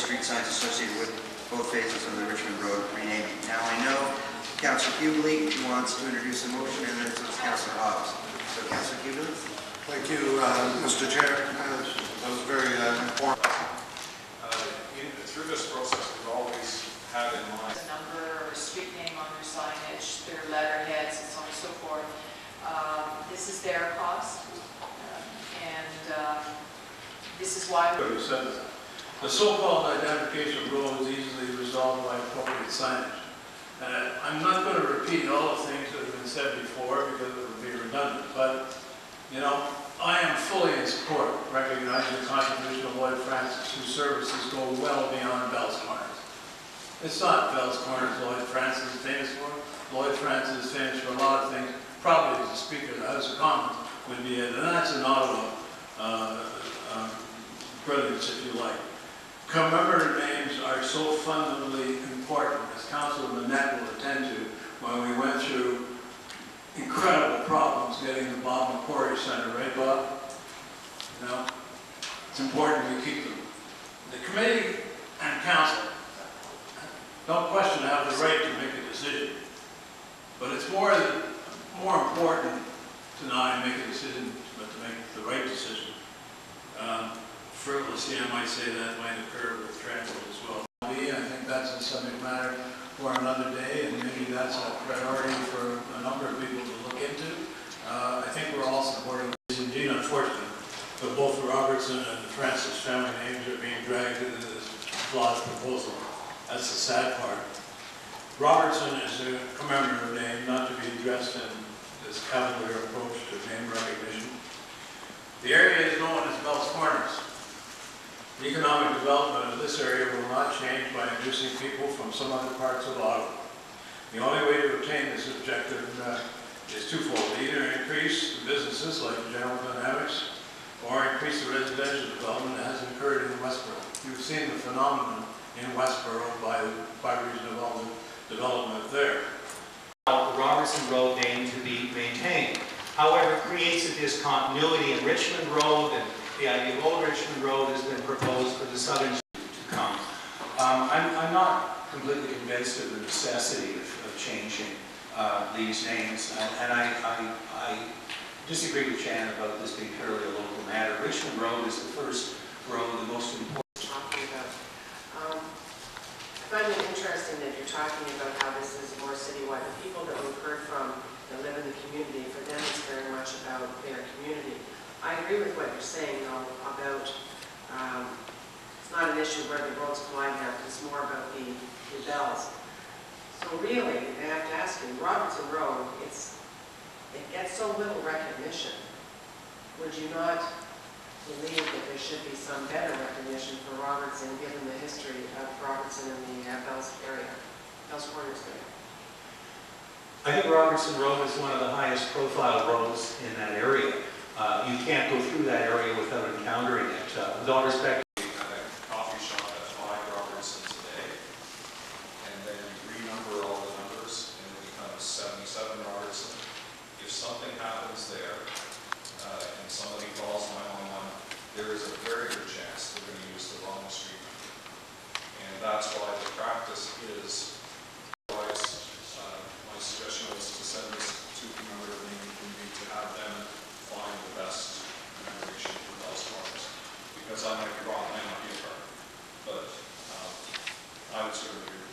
street signs associated with both phases of the Richmond Road renaming. Now I know Councillor Kubeli wants to introduce a motion, and then it's Councillor Hobbs. So Councillor Kubeli. Thank you, Mr. Chair. That was very important. Through this process, we've always had in mind a number or a street name on their signage, their letterheads, and so on and so forth. This is their cost, and this is why the so-called identification of roads is easily resolved by appropriate signage. I'm not going to repeat all the things that have been said before because it would be redundant, but you know, I am fully in support, recognizing the contribution of Lloyd Francis, whose services go well beyond Bell's Corners. It's not Bell's Corners Lloyd Francis is famous for. Lloyd Francis is famous for a lot of things. Probably as a Speaker of the House of Commons would be it, and that's an Ottawa brilliance, if you like. Commemorative names are so fundamentally important, as Councillor Manette will attend to, when we went through incredible problems getting the Bob McCrory Center, right, Bob? You know, it's important we keep them. The committee and council, no question, have the right to make a decision, but it's more important to not only make a decision, but to make the right decision. Frivolously, I might say that might occur with transit as well. I think that's a subject matter for another day, and maybe that's a priority for a number of people to look into. I think we're all supporting this. Indeed, unfortunate, but both the Robertson and the Francis family names are being dragged into this flawed proposal. That's the sad part. Robertson is a commemorative name, not to be addressed in this cavalier approach to name recognition. The area is known as Bell's Corners. The economic development of this area will not change by inducing people from some other parts of Ottawa. The only way to attain this objective is twofold: either increase the businesses like General Dynamics, or increase the residential development that has occurred in Westboro. You've seen the phenomenon in Westboro by reason of all the development there. The Robertson Road name to be maintained. However, it creates a discontinuity in Richmond Road, and the idea of Old Richmond Road has been proposed for the southern to come. I'm not completely convinced of the necessity of changing these names, and I disagree with Shannon about this being purely a local matter. Richmond Road is the first road, the most important. Talking about. I find it interesting that you're talking about how this is more citywide. The people that we've heard from that live in the community, for them it's very much about their community. I agree with what you're saying, though, about it's not an issue where the roads collide now, it's more about the bells. So really, I have to ask you, Robertson Road, it gets so little recognition. Would you not believe that there should be some better recognition for Robertson, given the history of Robertson in the Bells area, Bells Corners area? I think Robertson Road is one of the highest profile roads in that area. You can't go through that area without encountering it. With all respect, at a coffee shop at 5 Robertson today, and then renumber all the numbers, and it becomes 77 Robertson. If something happens there, and somebody calls 911, there is a very good chance they're going to use the wrong street number. And that's why the practice is, otherwise, my suggestion was to send this to the member of the community to have them find the best information for Bell's Corners. Because I might be wrong, I might not be a part, but I would certainly agree.